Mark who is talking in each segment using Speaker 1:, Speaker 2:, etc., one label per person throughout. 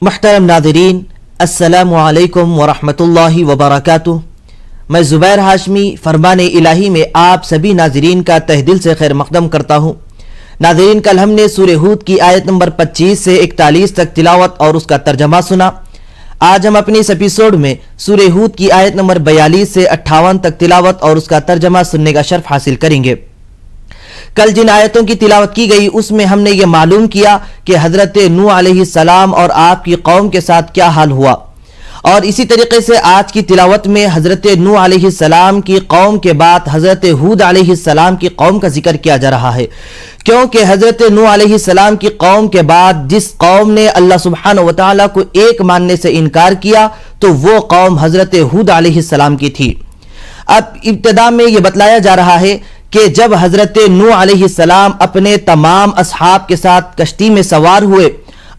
Speaker 1: मुहतरम नाज़रीन, अस्सलामु अलैकुम वरहमतुल्लाहि वबरकातुह। मैं ज़ुबैर हाशमी फरमान इलाही में आप सभी नाज़रीन का तहे दिल से खैर मक़दम करता हूँ। नाज़रीन, कल हमने सूरह हूद की आयत नंबर 25 से 41 तक तिलावत और उसका तर्जमा सुना। आज हम अपने इस एपिसोड में सूरह हूद की आयत नंबर 42 से 58 तक तिलावत और उसका तर्जमा सुनने का शर्फ हासिल करेंगे। कल जिन आयतों की तिलावत की गई उसमें हमने ये मालूम किया कि हज़रत नूह अलैहिस्सलाम और आपकी कौम के साथ क्या हाल हुआ, और इसी तरीके से आज की तिलावत में हज़रत नूह अलैहिस्सलाम की कौम के बाद हज़रत हूद अलैहिस्सलाम की कौम का जिक्र किया जा रहा है, क्योंकि हज़रत नूह अलैहिस्सलाम की कौम के बाद जिस कौम ने अल्लाह सुब्हानहू व तआला को एक मानने से इनकार किया तो वो कौम हज़रत हूद अलैहिस्सलाम की थी। अब इब्तिदा में यह बतलाया जा रहा है कि जब हज़रत नूह अलैहिस्सलाम अपने तमाम असहाब के साथ कश्ती में सवार हुए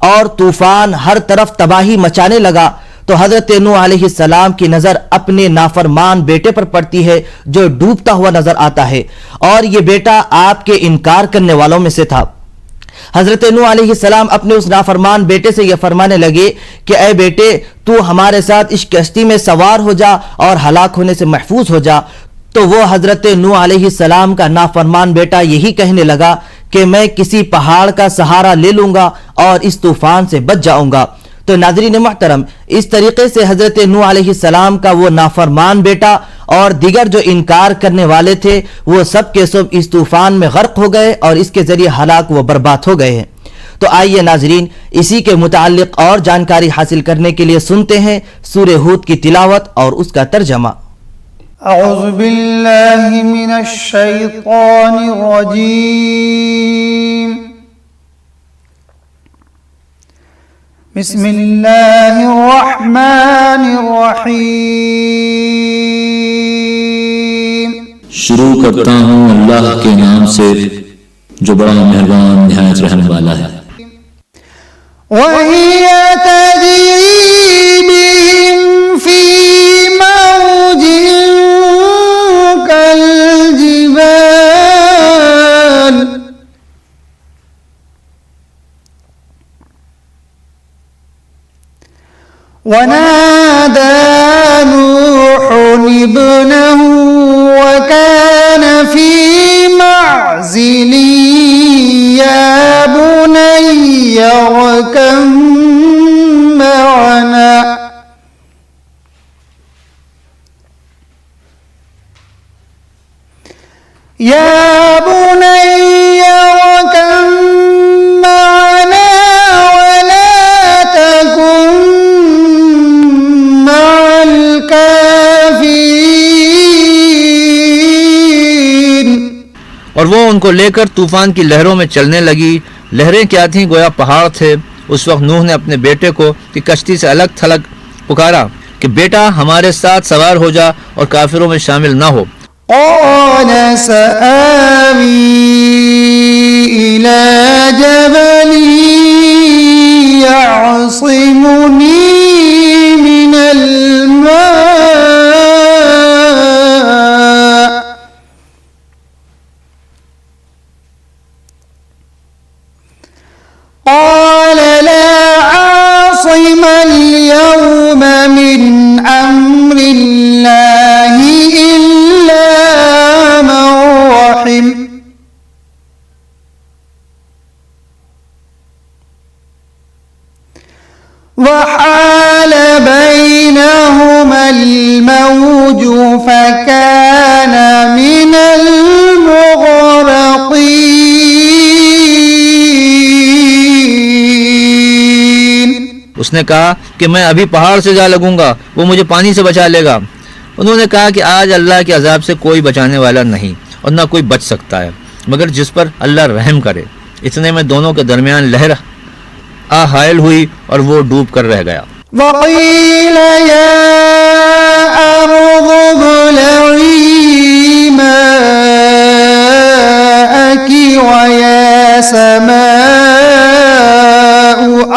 Speaker 1: और तूफान हर तरफ तबाही मचाने लगा तो हज़रत नूह अलैहिस्सलाम की नज़र अपने नाफरमान बेटे पर पड़ती है जो डूबता हुआ नजर आता है, और ये बेटा आपके इनकार करने वालों में से था। हज़रत नूह अलैहिस्सलाम अपने उस नाफरमान बेटे से यह फरमाने लगे कि ऐ बेटे, तू हमारे साथ इस कश्ती में सवार हो जा और हलाक होने से महफूज हो जा। तो वो हज़रत नूह अलैहिस्सलाम का नाफरमान बेटा यही कहने लगा कि मैं किसी पहाड़ का सहारा ले लूंगा और इस तूफान से बच जाऊंगा। तो नाज़रीन मोहतरम, इस तरीके से हज़रत नूह अलैहिस्सलाम का वो नाफरमान बेटा और दिगर जो इनकार करने वाले थे वो सब के सब इस तूफान में गर्क हो गए और इसके ज़रिए हलाक व बर्बाद हो गए हैं। तो आइए नाज़रीन, इसी के मुताल्लिक़ और जानकारी हासिल करने के लिए सुनते हैं सूरह हूद की तिलावत और उसका तर्जमा।
Speaker 2: अऊज़ु बिल्लाहि मिनश शैतानिर रजीम। बिस्मिल्लाहिर रहमानिर रहीम।
Speaker 3: शुरू करता हूँ अल्लाह के नाम से जो बड़ा मेहरबान निहायत रहम वाला है।
Speaker 2: वहिय तजरी बिहिम फी मौजिन कल जिबाल वनादा नूहुन इब्नहु वकान फी मअज़िलिन या बुनय्य अर्कम मअना या बुनय्य अर्कम मअना वला तकुन मअल काफिरीन।
Speaker 4: और वो उनको लेकर तूफान की लहरों में चलने लगी। लहरें क्या थीं? गोया पहाड़ थे। उस वक्त नूह ने अपने बेटे को कि कश्ती से अलग थलग पुकारा कि बेटा हमारे साथ सवार हो जा और काफिरों में शामिल ना हो।
Speaker 2: क़ाल सआवी इला जबलिन यअसिमुनी मिनल मा قال لا عاصم اليوم من أمر الله إلا من رحم وحال بينهما الموج فكان من المغرقين।
Speaker 4: उसने कहा कि मैं अभी पहाड़ से जा लगूंगा, वो मुझे पानी से बचा लेगा। उन्होंने कहा कि आज अल्लाह के अजाब से कोई बचाने वाला नहीं और ना कोई बच सकता है मगर जिस पर अल्लाह रहम करे। इतने में दोनों के दरमियान लहर आ हायल हुई और वो डूब कर रह गया।
Speaker 2: वक़ील या अर्ज़ु इब्लई माअकी व या समाअु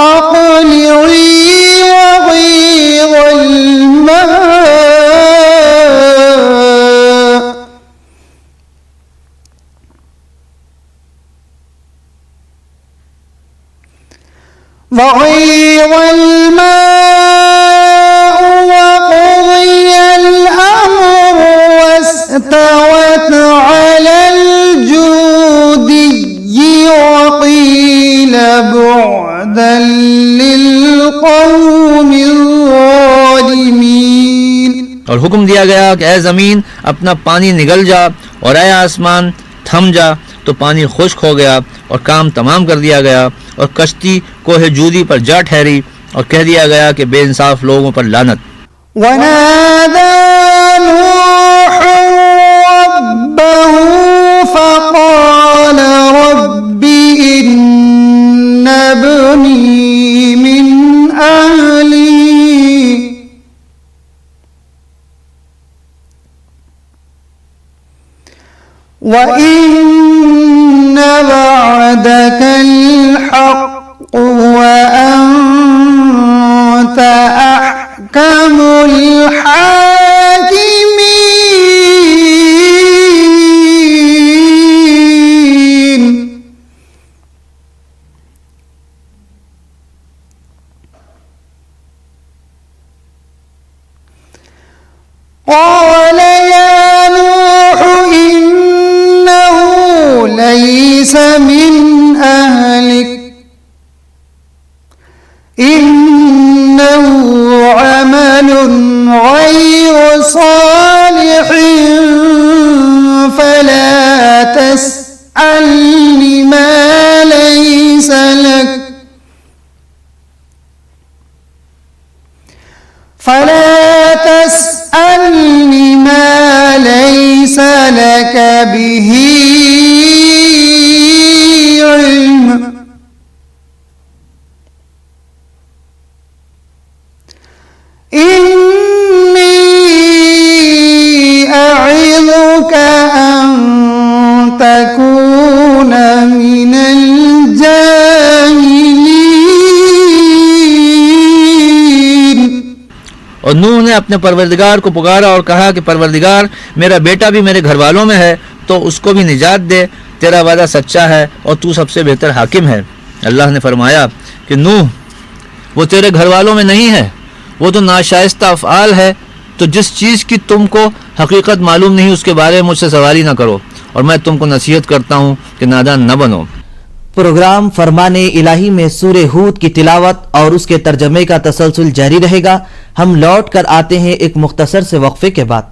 Speaker 2: अक़लिई वग़ीज़ल मा وغيظ وقيل بعدا للقوم الظالمين।
Speaker 4: और हुक्म दिया गया कि ए ज़मीन अपना पानी निगल जा और ए आसमान थम जा, तो पानी खुश्क हो गया और काम तमाम कर दिया गया और कश्ती कोहे जूदी पर जा ठहरी और कह दिया गया कि बेइंसाफ लोगों पर लानत।
Speaker 2: ونادى نوح ربه فقال رب إن ابني من أهلي وإن وعدك الحق وأنت أحكم الحاكمين۔ قال يا نوح إنه ليس من أهلك إنه عمل غير صالح فلا تسألني ما ليس لك به علم إني أعظك أن تكون من الجاهلين।
Speaker 4: और नूह ने अपने परवरदिगार को पुकारा और कहा कि परवरदिगार, मेरा बेटा भी मेरे घर वालों में है, तो उसको भी निजात दे, तेरा वादा सच्चा है और तू सबसे बेहतर हाकिम है। अल्लाह ने फरमाया कि नूह, वो तेरे घर वालों में नहीं है, वो तो नाशाइस्ता अफ़आल है, तो जिस चीज़ की तुमको हकीकत मालूम नहीं उसके बारे में मुझसे सवारी ना करो, और मैं तुमको नसीहत करता हूँ कि नादान न बनो।
Speaker 1: प्रोग्राम फरमाने इलाही में सूरे हूद की तिलावत और उसके तर्जमे का तसलसल जारी रहेगा। हम लौट कर आते हैं एक मुख्तसर से वक्फे के बाद।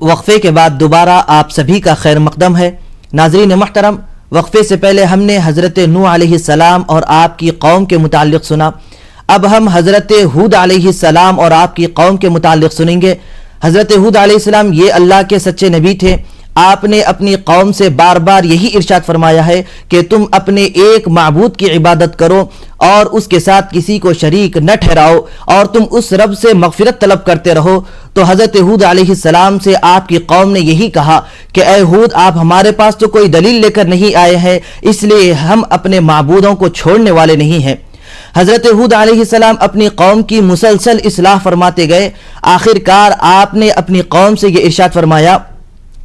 Speaker 1: वक्फे के बाद दोबारा आप सभी का खैर मकदम है। नाज़रीन मोहतरम, वक्फे से पहले हमने हज़रत नूह अलैहिस्सलाम और आपकी कौम के मुताल्लिक़ सुना। अब हम हज़रत हूद अलैहिस्सलाम और आपकी कौम के मुताल्लिक़ सुनेंगे। हज़रत हूद अलैहिस्सलाम ये अल्लाह के सच्चे नबी थे। आपने अपनी कौम से बार बार यही इरशाद फरमाया है कि तुम अपने एक माबूद की इबादत करो और उसके साथ किसी को शरीक न ठहराओ और तुम उस रब से मगफिरत तलब करते रहो। तो हज़रत हूद अलैहिस्सलाम से आपकी कौम ने यही कहा कि ए हूद, आप हमारे पास तो कोई दलील लेकर नहीं आए हैं, इसलिए हम अपने माबूदों को छोड़ने वाले नहीं हैं। हज़रत हूद अलैहिस्सलाम अपनी कौम की मुसलसल इस्लाह फरमाते गए। आखिरकार आपने अपनी कौम से ये इरशाद फरमाया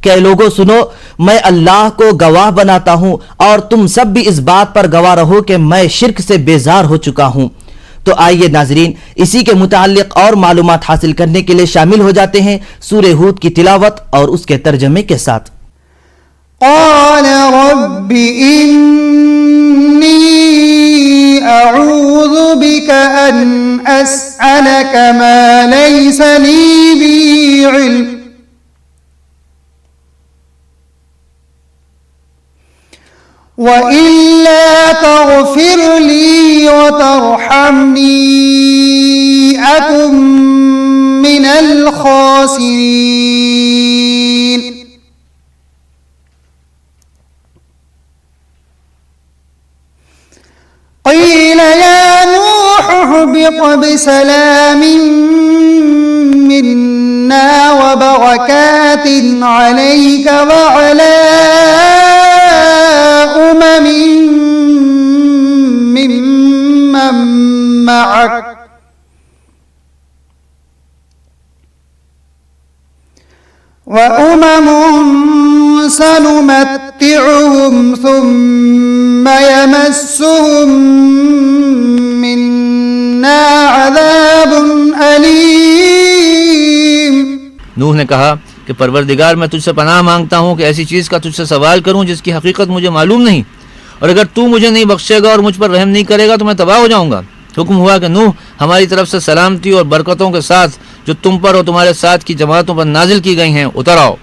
Speaker 1: कि लोगों सुनो, मैं अल्लाह को गवाह बनाता हूं और तुम सब भी इस बात पर गवाह रहो कि मैं शिर्क से बेजार हो चुका हूं। तो आइए नाजरीन, इसी के मुताल्लिक और मालूमात हासिल करने के लिए शामिल हो जाते हैं सूरे हूद की तिलावत और उसके तर्जमे के साथ।
Speaker 2: قال رب إني أعوذ بك أن أسألك ما ليس لي به علم وإلا تغفر لي وترحمني أكن من الخاسرين۔ قيل يا نوح اهبط بسلام منا وبركات عليك وعلى أمم ممن معك وأمم سنمتعهم ثم يمسهم منا عذاب أليم۔
Speaker 4: नूह ने कहा कि परवरदिगार, मैं तुझसे पनाह मांगता हूँ कि ऐसी चीज़ का तुझसे सवाल करूँ जिसकी हकीकत मुझे मालूम नहीं, और अगर तू मुझे नहीं बख्शेगा और मुझ पर रहम नहीं करेगा तो मैं तबाह हो जाऊँगा। हुक्म हुआ कि नूह, हमारी तरफ से सलामती और बरकतों के साथ जो तुम पर और तुम्हारे साथ की जमातों पर नाजिल की गई हैं उतर आओ,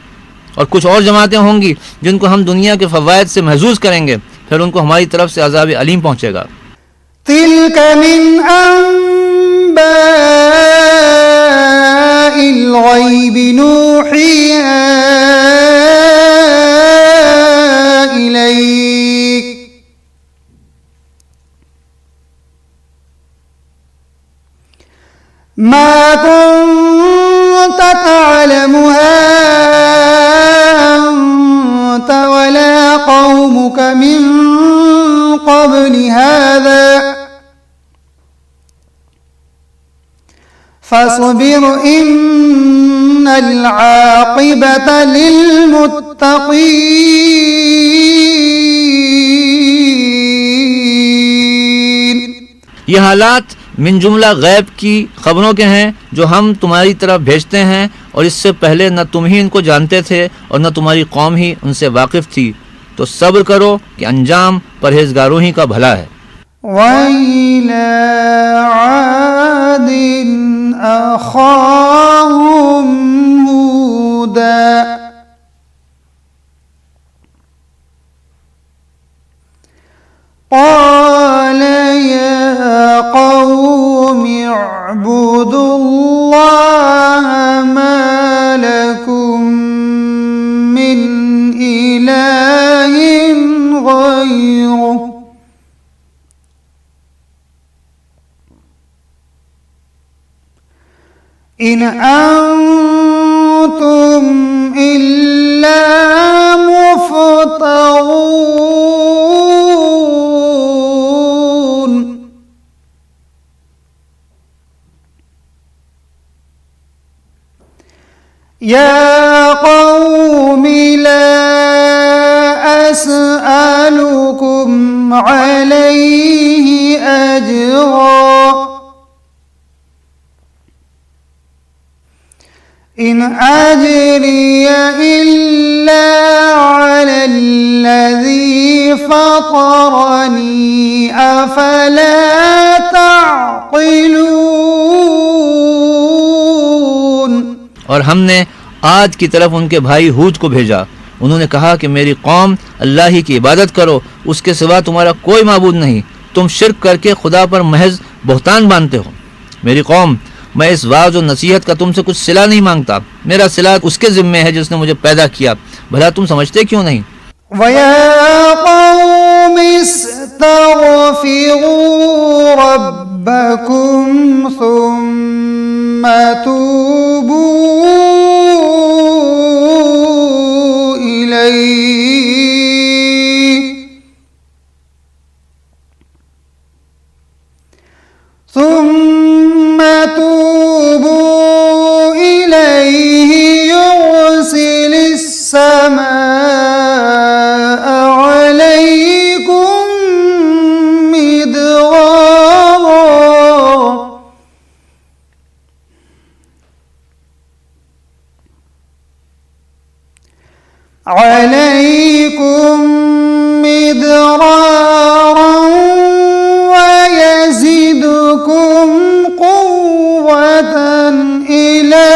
Speaker 4: और कुछ और जमातें होंगी जिनको हम दुनिया के फ़वाइद से महजूज करेंगे, फिर उनको हमारी तरफ से अज़ाब अलीम पहुँचेगा।
Speaker 2: तिल्क मिन अंबाइल गैबि नूहिहा इलैक मा कुन्त तअलमुहा अंत वला कौमुक मिन क़ब्ल हाज़ा फस्बिर इन्नल आक़िबत लिल्मुत्तक़ीन।
Speaker 4: ये हालात मिन जुमला गैब की खबरों के हैं जो हम तुम्हारी तरफ भेजते हैं, और इससे पहले न तुम ही इनको जानते थे और न तुम्हारी कौम ही उनसे वाकिफ थी। तो सब्र करो कि अंजाम परहेजगारों ही का भला है।
Speaker 2: वइला आदिन अखाहुम हूदा क़ाल या क़ौमि अअ्बुदुल्लाह मा लकुम मिन इलाहिन गैरुह इन अंतुम इल्ला मुफ्तरून। या कौमि ला अस्अलुकुम अलैहि अजरा इन अजरिय इल्ला अलल्लज़ी फ़तरनी अफ़ला ताक़िलून।
Speaker 4: और हमने आद की तरफ उनके भाई हूद को भेजा। उन्होंने कहा कि मेरी कौम, अल्लाह ही की इबादत करो, उसके सिवा तुम्हारा कोई माबूद नहीं। तुम शिर्क करके खुदा पर महज बहतान बांधते हो। मेरी कौम, मैं इस वाज़ और नसीहत का तुमसे कुछ सिला नहीं मांगता। मेरा सिला उसके ज़िम्मे है जिसने मुझे पैदा किया। भला तुम समझते क्यों नहीं?
Speaker 2: वया कौमि इस्तग़फ़िरू रब्बकुम सुम्मा तूबू इलैहि सुम्मा तूबू इलैहि युरसिलिस समाअ अलैकुम मिदरारा अलैकुम मिदरारा वयज़िदकुम क़ुव्वतन इला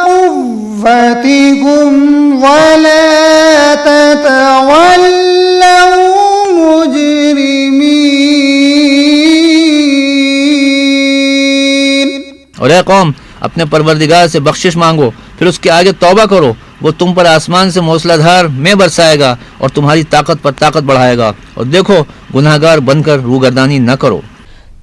Speaker 2: क़ुव्वतिकुम वला ततवल्लौ मुजरिमीन।
Speaker 4: और ए कौम, अपने परवरदिगार से बख्शिश मांगो, फिर उसके आगे तौबा करो। वो तुम पर आसमान से मूसलाधार में बरसाएगा और तुम्हारी ताकत पर ताकत बढ़ाएगा। और देखो, गुनाहगार बनकर रूगर्दानी न करो।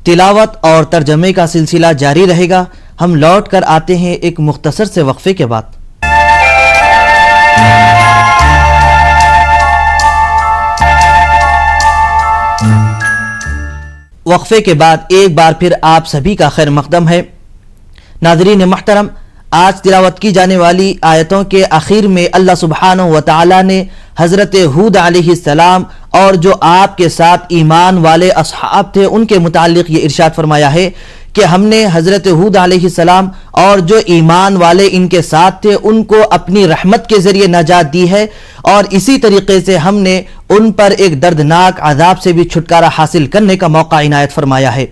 Speaker 1: तिलावत और तर्जमे का सिलसिला जारी रहेगा। हम लौट कर आते हैं एक मुख्तसर से वक्फे के बाद। वक्फे के बाद एक बार फिर आप सभी का खैर मकदम है। नाज़रीन मोहतरम, आज तिलावत की जाने वाली आयतों के आखिर में अल्लाह सुब्हानहू व तआला ने हज़रत हूद अलैहिस्सलाम और जो आपके साथ ईमान वाले असहाब थे उनके मुतालिक ये इरशाद फरमाया है कि हमने हज़रत हूद अलैहिस्सलाम और जो ईमान वाले इनके साथ थे उनको अपनी रहमत के ज़रिए नजात दी है, और इसी तरीके से हमने उन पर एक दर्दनाक अजाब से भी छुटकारा हासिल करने का मौका इनायत फरमाया है।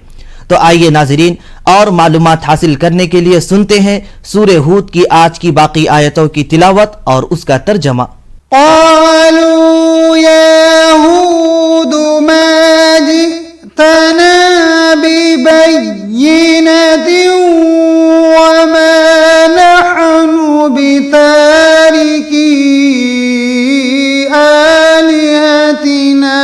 Speaker 1: तो आइए नाज़रीन, और मालूमात हासिल करने के लिए सुनते हैं सूरह हूद की आज की बाकी आयतों की तिलावत और उसका तर्जमा।
Speaker 2: قالوا يا هود ما جئتنا ببينة وما نحن بتاركي آلهتنا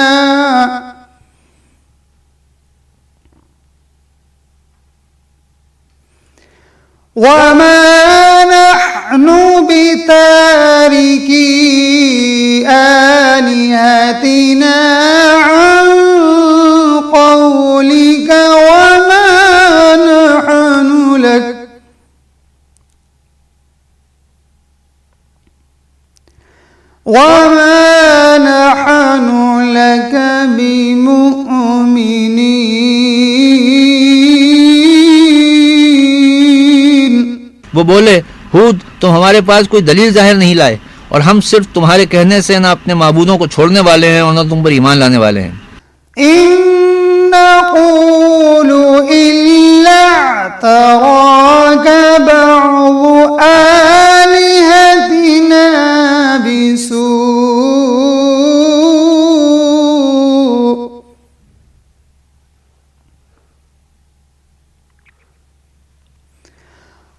Speaker 2: آلهتنا عن قولك وما نحن لك بمؤمنين।
Speaker 4: वो बोले, हूद तुम हमारे पास कोई दलील जाहिर नहीं लाए और हम सिर्फ तुम्हारे कहने से ना अपने माबूदों को छोड़ने वाले हैं और ना तुम पर ईमान लाने वाले हैं।
Speaker 2: إن نقول إلا اعتراك بعض آلهتنا بسوء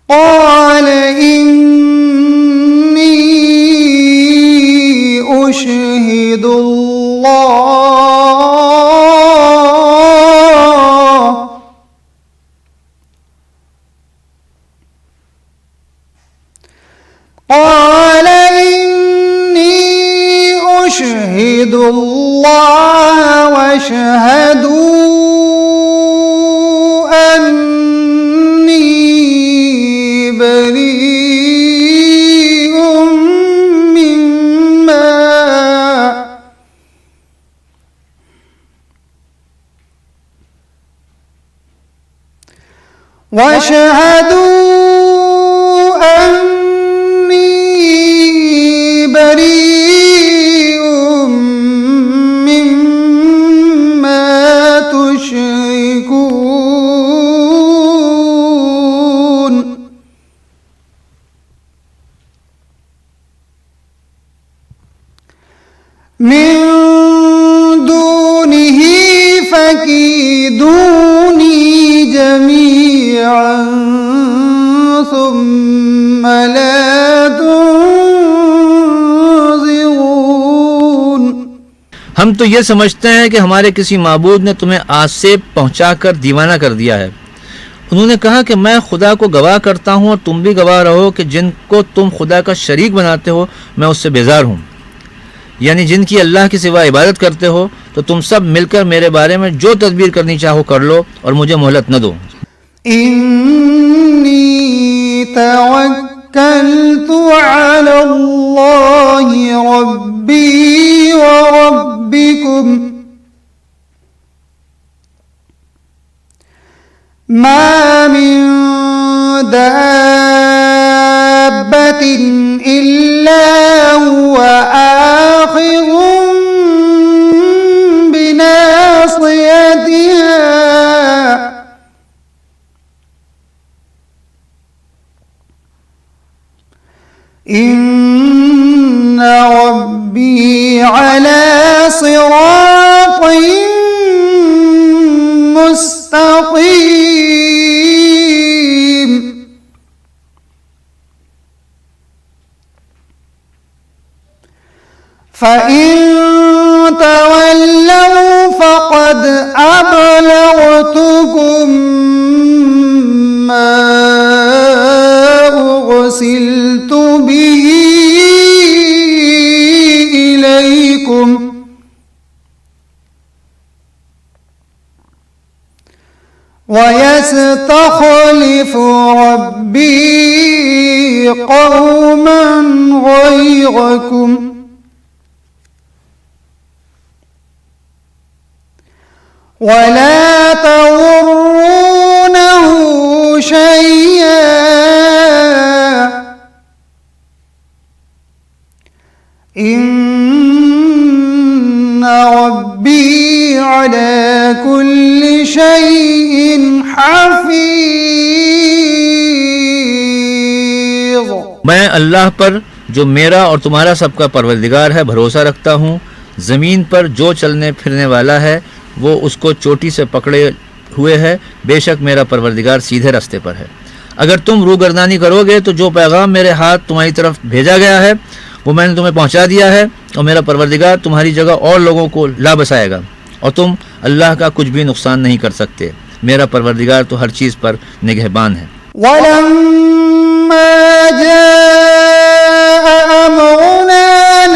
Speaker 2: قال إني أشهد الله واشهدوا أني بريء مما تشركون من دونه فكيدوني جميعا ثم لا تنظرون।
Speaker 4: हम तो ये समझते हैं कि हमारे किसी माबूद ने तुम्हें आसेब पहुंचाकर दीवाना कर दिया है। उन्होंने कहा कि मैं खुदा को गवाह करता हूं और तुम भी गवाह रहो कि जिनको तुम खुदा का शरीक बनाते हो मैं उससे बेजार हूं, यानी जिनकी अल्लाह के सिवा इबादत करते हो। तो तुम सब मिलकर मेरे बारे में जो तदबीर करनी चाहो कर लो और मुझे मोहलत न दो।
Speaker 2: إني توكلت على الله ربي وربكم ما من دابة إلا هو آخذ بناصيتها إن ربي على صراط مستقيم فإن تولوا فقد أبلغتكم ما أرسلت به إليكم ويستخلف ربي قوما غيركم ولا تضرونه شيئا إن ربي على كل شيء حفيظ।
Speaker 4: मैं अल्लाह पर जो मेरा और तुम्हारा सबका परवरदिगार है भरोसा रखता हूँ। ज़मीन पर जो चलने फिरने वाला है वो उसको चोटी से पकड़े हुए है। बेशक मेरा परवरदिगार सीधे रास्ते पर है। अगर तुम रूगर्दानी करोगे तो जो पैगाम मेरे हाथ तुम्हारी तरफ भेजा गया है वो मैंने तुम्हें पहुंचा दिया है, और मेरा परवरदिगार तुम्हारी जगह और लोगों को ला बसाएगा, और तुम अल्लाह का कुछ भी नुकसान नहीं कर सकते। मेरा परवरदिगार तो हर चीज़ पर निगहबान है।
Speaker 2: ولما جاء أمرنا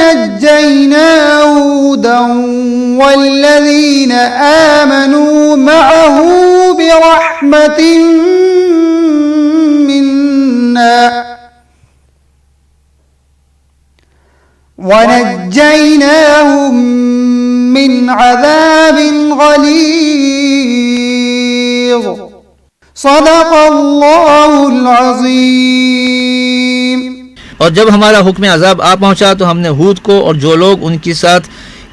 Speaker 2: نجينا هودا والذين آمنوا معه برحمة منا ونجيناهم من عذاب غليظ صدق الله العظيم।
Speaker 4: और जब हमारा हुक्म अजाब आ पहुंचा तो हमने हूद को और जो लोग उनके साथ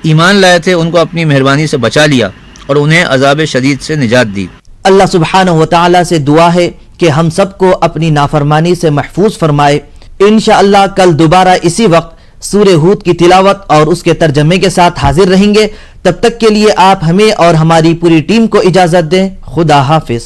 Speaker 4: ईमान लाए थे उनको अपनी मेहरबानी से बचा लिया और उन्हें अजाब शदीद से निजात दी।
Speaker 1: अल्लाह सुब्हानहु व तआला से दुआ है कि हम सबको अपनी नाफरमानी से महफूज फरमाए। इंशाअल्लाह कल दोबारा इसी वक्त सूरे हूद की तिलावत और उसके तर्जमे के साथ हाजिर रहेंगे। तब तक के लिए आप हमें और हमारी पूरी टीम को इजाजत दें। खुदा हाफिज।